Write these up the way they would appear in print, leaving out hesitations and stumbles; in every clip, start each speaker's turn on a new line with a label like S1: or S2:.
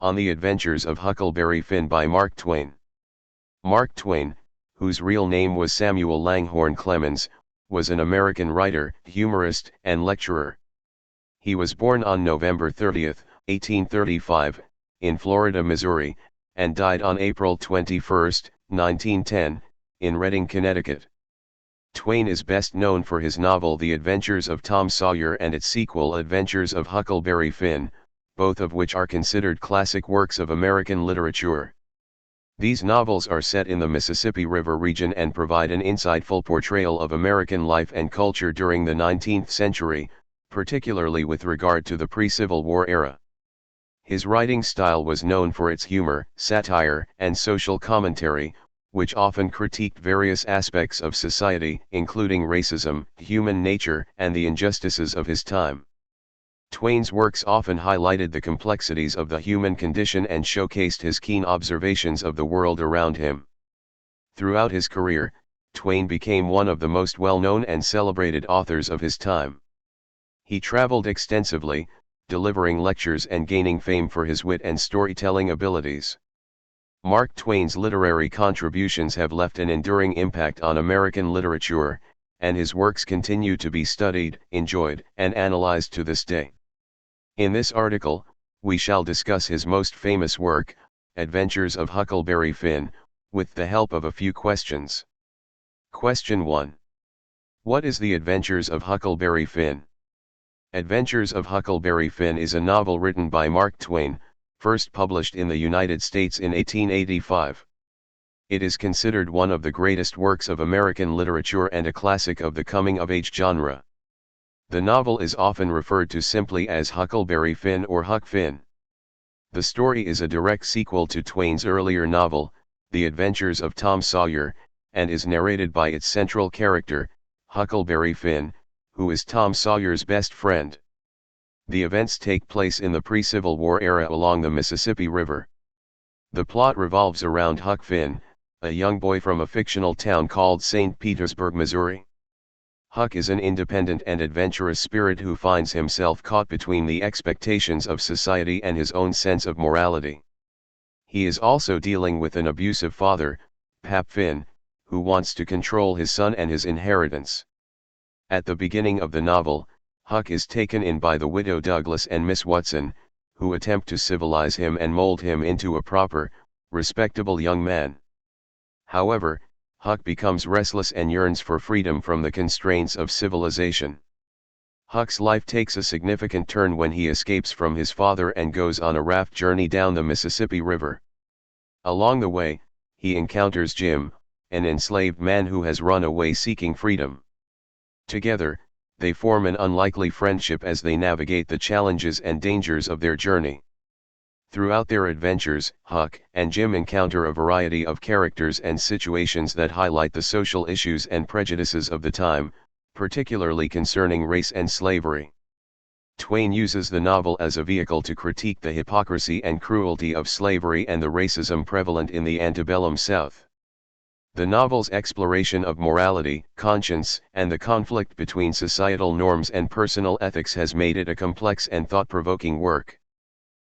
S1: On the Adventures of Huckleberry Finn by Mark Twain. Mark Twain, whose real name was Samuel Langhorne Clemens, was an American writer, humorist, and lecturer. He was born on November 30, 1835, in Florida, Missouri, and died on April 21, 1910, in Redding, Connecticut. Twain is best known for his novel The Adventures of Tom Sawyer and its sequel Adventures of Huckleberry Finn, both of which are considered classic works of American literature. These novels are set in the Mississippi River region and provide an insightful portrayal of American life and culture during the 19th century, particularly with regard to the pre-Civil War era. His writing style was known for its humor, satire, and social commentary, which often critiqued various aspects of society, including racism, human nature, and the injustices of his time. Twain's works often highlighted the complexities of the human condition and showcased his keen observations of the world around him. Throughout his career, Twain became one of the most well-known and celebrated authors of his time. He traveled extensively, delivering lectures and gaining fame for his wit and storytelling abilities. Mark Twain's literary contributions have left an enduring impact on American literature, and his works continue to be studied, enjoyed, and analyzed to this day. In this article, we shall discuss his most famous work, Adventures of Huckleberry Finn, with the help of a few questions. Question 1. What is The Adventures of Huckleberry Finn? Adventures of Huckleberry Finn is a novel written by Mark Twain, first published in the United States in 1885. It is considered one of the greatest works of American literature and a classic of the coming-of-age genre. The novel is often referred to simply as Huckleberry Finn or Huck Finn. The story is a direct sequel to Twain's earlier novel, The Adventures of Tom Sawyer, and is narrated by its central character, Huckleberry Finn, who is Tom Sawyer's best friend. The events take place in the pre-Civil War era along the Mississippi River. The plot revolves around Huck Finn, a young boy from a fictional town called St. Petersburg, Missouri. Huck is an independent and adventurous spirit who finds himself caught between the expectations of society and his own sense of morality. He is also dealing with an abusive father, Pap Finn, who wants to control his son and his inheritance. At the beginning of the novel, Huck is taken in by the widow Douglas and Miss Watson, who attempt to civilize him and mold him into a proper, respectable young man. However, Huck becomes restless and yearns for freedom from the constraints of civilization. Huck's life takes a significant turn when he escapes from his father and goes on a raft journey down the Mississippi River. Along the way, he encounters Jim, an enslaved man who has run away seeking freedom. Together, they form an unlikely friendship as they navigate the challenges and dangers of their journey. Throughout their adventures, Huck and Jim encounter a variety of characters and situations that highlight the social issues and prejudices of the time, particularly concerning race and slavery. Twain uses the novel as a vehicle to critique the hypocrisy and cruelty of slavery and the racism prevalent in the antebellum South. The novel's exploration of morality, conscience, and the conflict between societal norms and personal ethics has made it a complex and thought-provoking work.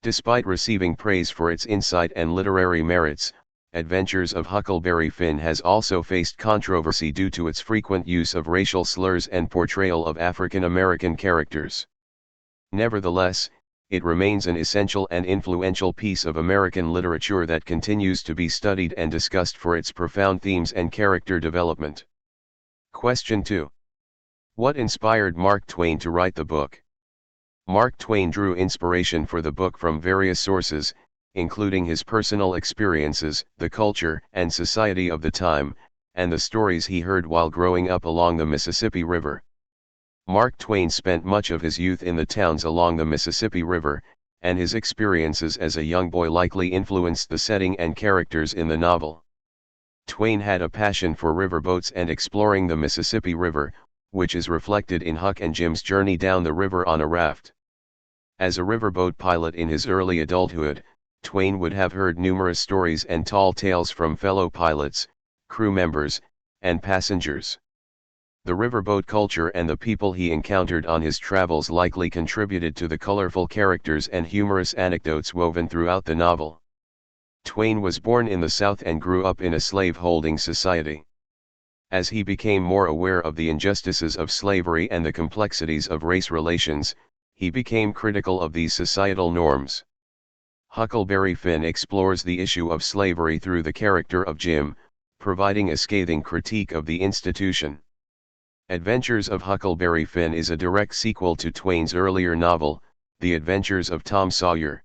S1: Despite receiving praise for its insight and literary merits, Adventures of Huckleberry Finn has also faced controversy due to its frequent use of racial slurs and portrayal of African American characters. Nevertheless, it remains an essential and influential piece of American literature that continues to be studied and discussed for its profound themes and character development. Question 2. What inspired Mark Twain to write the book? Mark Twain drew inspiration for the book from various sources, including his personal experiences, the culture and society of the time, and the stories he heard while growing up along the Mississippi River. Mark Twain spent much of his youth in the towns along the Mississippi River, and his experiences as a young boy likely influenced the setting and characters in the novel. Twain had a passion for riverboats and exploring the Mississippi River, which is reflected in Huck and Jim's journey down the river on a raft. As a riverboat pilot in his early adulthood, Twain would have heard numerous stories and tall tales from fellow pilots, crew members, and passengers. The riverboat culture and the people he encountered on his travels likely contributed to the colorful characters and humorous anecdotes woven throughout the novel. Twain was born in the South and grew up in a slave-holding society. As he became more aware of the injustices of slavery and the complexities of race relations, he became critical of these societal norms. Huckleberry Finn explores the issue of slavery through the character of Jim, providing a scathing critique of the institution. Adventures of Huckleberry Finn is a direct sequel to Twain's earlier novel, The Adventures of Tom Sawyer.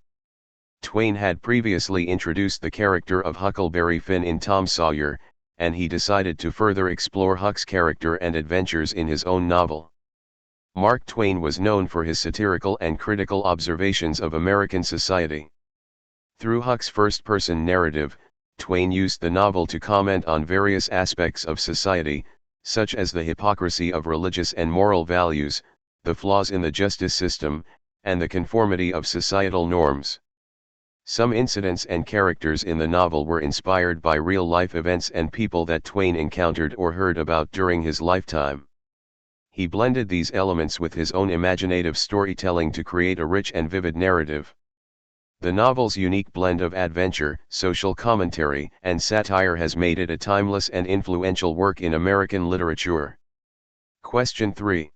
S1: Twain had previously introduced the character of Huckleberry Finn in Tom Sawyer, and he decided to further explore Huck's character and adventures in his own novel. Mark Twain was known for his satirical and critical observations of American society. Through Huck's first-person narrative, Twain used the novel to comment on various aspects of society, such as the hypocrisy of religious and moral values, the flaws in the justice system, and the conformity of societal norms. Some incidents and characters in the novel were inspired by real-life events and people that Twain encountered or heard about during his lifetime. He blended these elements with his own imaginative storytelling to create a rich and vivid narrative. The novel's unique blend of adventure, social commentary, and satire has made it a timeless and influential work in American literature. Question 3.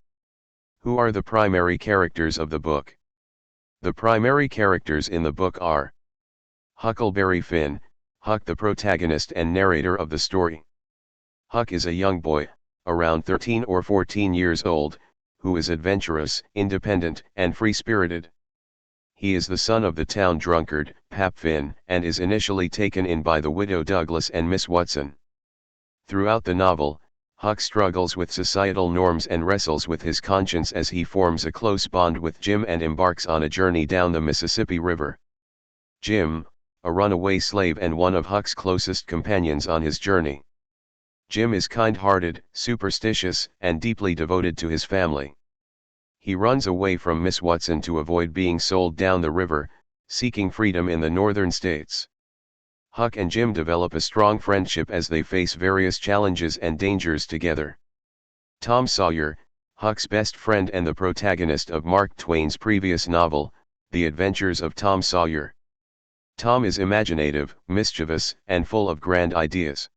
S1: Who are the primary characters of the book? The primary characters in the book are Huckleberry Finn, Huck the protagonist and narrator of the story. Huck is a young boy, around 13 or 14 years old, who is adventurous, independent, and free-spirited. He is the son of the town drunkard, Pap Finn, and is initially taken in by the widow Douglas and Miss Watson. Throughout the novel, Huck struggles with societal norms and wrestles with his conscience as he forms a close bond with Jim and embarks on a journey down the Mississippi River. Jim, a runaway slave and one of Huck's closest companions on his journey. Jim is kind-hearted, superstitious, and deeply devoted to his family. He runs away from Miss Watson to avoid being sold down the river, seeking freedom in the northern states. Huck and Jim develop a strong friendship as they face various challenges and dangers together. Tom Sawyer, Huck's best friend and the protagonist of Mark Twain's previous novel, The Adventures of Tom Sawyer. Tom is imaginative, mischievous, and full of grand ideas.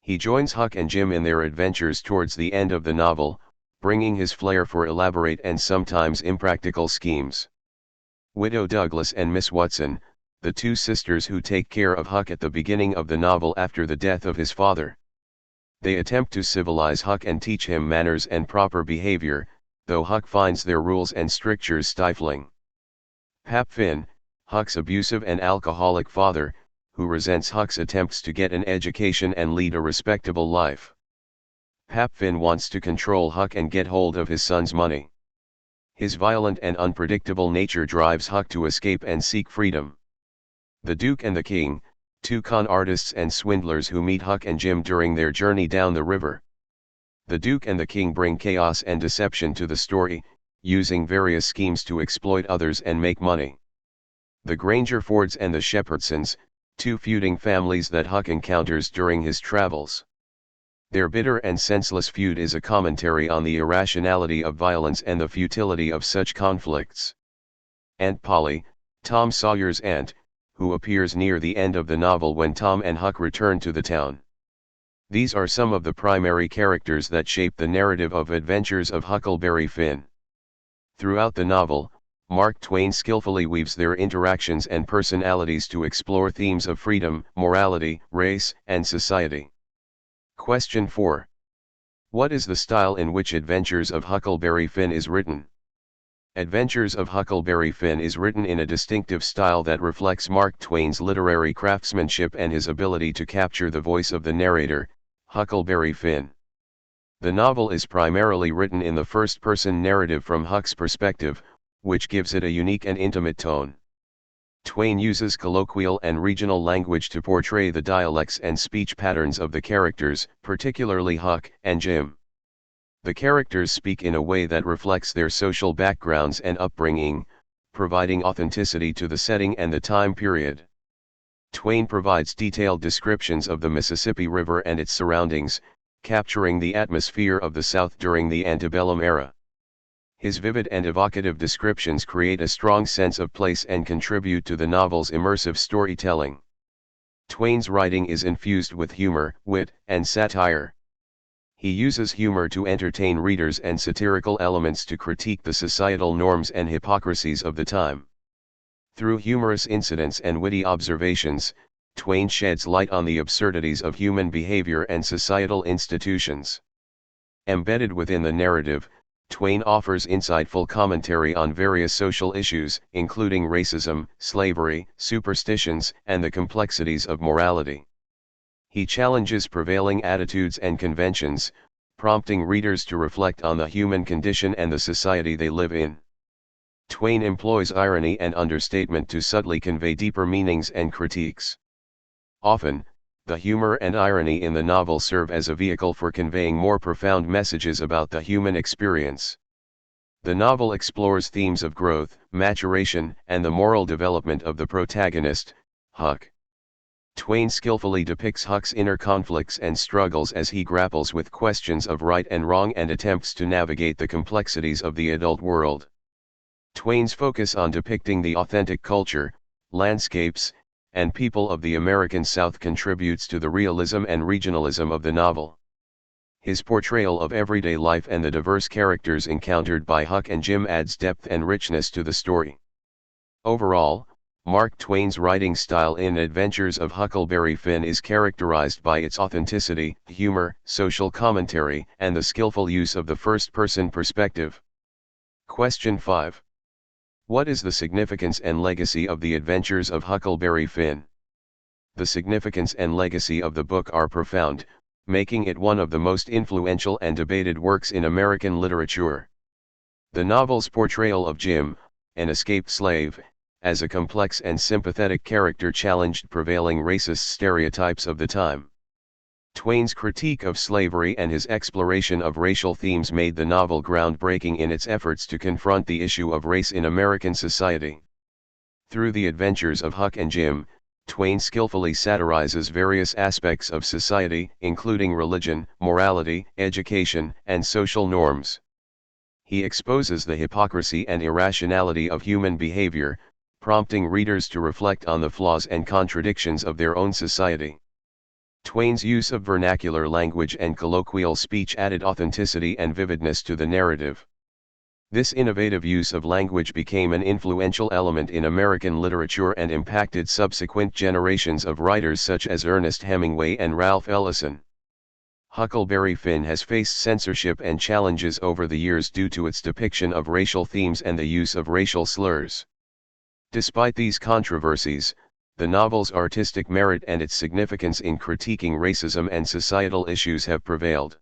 S1: He joins Huck and Jim in their adventures towards the end of the novel, bringing his flair for elaborate and sometimes impractical schemes. Widow Douglas and Miss Watson, the two sisters who take care of Huck at the beginning of the novel after the death of his father. They attempt to civilize Huck and teach him manners and proper behavior, though Huck finds their rules and strictures stifling. Pap Finn, Huck's abusive and alcoholic father, who resents Huck's attempts to get an education and lead a respectable life. Pap Finn wants to control Huck and get hold of his son's money. His violent and unpredictable nature drives Huck to escape and seek freedom. The Duke and the King, two con artists and swindlers who meet Huck and Jim during their journey down the river. The Duke and the King bring chaos and deception to the story, using various schemes to exploit others and make money. The Grangerfords and the Shepherdsons, two feuding families that Huck encounters during his travels. Their bitter and senseless feud is a commentary on the irrationality of violence and the futility of such conflicts. Aunt Polly, Tom Sawyer's aunt, who appears near the end of the novel when Tom and Huck return to the town. These are some of the primary characters that shape the narrative of Adventures of Huckleberry Finn. Throughout the novel, Mark Twain skillfully weaves their interactions and personalities to explore themes of freedom, morality, race, and society. Question 4. What is the style in which Adventures of Huckleberry Finn is written? Adventures of Huckleberry Finn is written in a distinctive style that reflects Mark Twain's literary craftsmanship and his ability to capture the voice of the narrator, Huckleberry Finn. The novel is primarily written in the first-person narrative from Huck's perspective, which gives it a unique and intimate tone. Twain uses colloquial and regional language to portray the dialects and speech patterns of the characters, particularly Huck and Jim. The characters speak in a way that reflects their social backgrounds and upbringing, providing authenticity to the setting and the time period. Twain provides detailed descriptions of the Mississippi River and its surroundings, capturing the atmosphere of the South during the antebellum era. His vivid and evocative descriptions create a strong sense of place and contribute to the novel's immersive storytelling. Twain's writing is infused with humor, wit, and satire. He uses humor to entertain readers and satirical elements to critique the societal norms and hypocrisies of the time. Through humorous incidents and witty observations, Twain sheds light on the absurdities of human behavior and societal institutions. Embedded within the narrative, Twain offers insightful commentary on various social issues, including racism, slavery, superstitions, and the complexities of morality. He challenges prevailing attitudes and conventions, prompting readers to reflect on the human condition and the society they live in. Twain employs irony and understatement to subtly convey deeper meanings and critiques. Often, the humor and irony in the novel serve as a vehicle for conveying more profound messages about the human experience. The novel explores themes of growth, maturation, and the moral development of the protagonist, Huck. Twain skillfully depicts Huck's inner conflicts and struggles as he grapples with questions of right and wrong and attempts to navigate the complexities of the adult world. Twain's focus on depicting the authentic culture, landscapes, and people of the American South contributes to the realism and regionalism of the novel. His portrayal of everyday life and the diverse characters encountered by Huck and Jim adds depth and richness to the story. Overall, Mark Twain's writing style in Adventures of Huckleberry Finn is characterized by its authenticity, humor, social commentary, and the skillful use of the first-person perspective. Question 5. What is the significance and legacy of the Adventures of Huckleberry Finn? The significance and legacy of the book are profound, making it one of the most influential and debated works in American literature. The novel's portrayal of Jim, an escaped slave, as a complex and sympathetic character challenged prevailing racist stereotypes of the time. Twain's critique of slavery and his exploration of racial themes made the novel groundbreaking in its efforts to confront the issue of race in American society. Through the adventures of Huck and Jim, Twain skillfully satirizes various aspects of society, including religion, morality, education, and social norms. He exposes the hypocrisy and irrationality of human behavior, prompting readers to reflect on the flaws and contradictions of their own society. Twain's use of vernacular language and colloquial speech added authenticity and vividness to the narrative. This innovative use of language became an influential element in American literature and impacted subsequent generations of writers such as Ernest Hemingway and Ralph Ellison. Huckleberry Finn has faced censorship and challenges over the years due to its depiction of racial themes and the use of racial slurs. Despite these controversies, the novel's artistic merit and its significance in critiquing racism and societal issues have prevailed.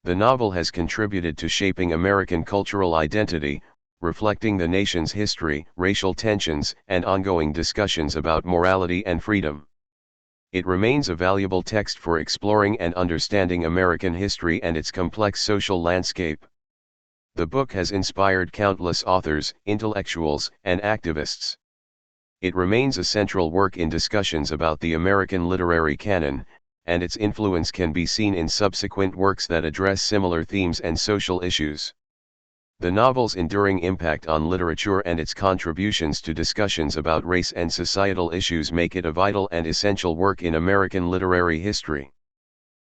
S1: The novel has contributed to shaping American cultural identity, reflecting the nation's history, racial tensions, and ongoing discussions about morality and freedom. It remains a valuable text for exploring and understanding American history and its complex social landscape. The book has inspired countless authors, intellectuals, and activists. It remains a central work in discussions about the American literary canon, and its influence can be seen in subsequent works that address similar themes and social issues. The novel's enduring impact on literature and its contributions to discussions about race and societal issues make it a vital and essential work in American literary history.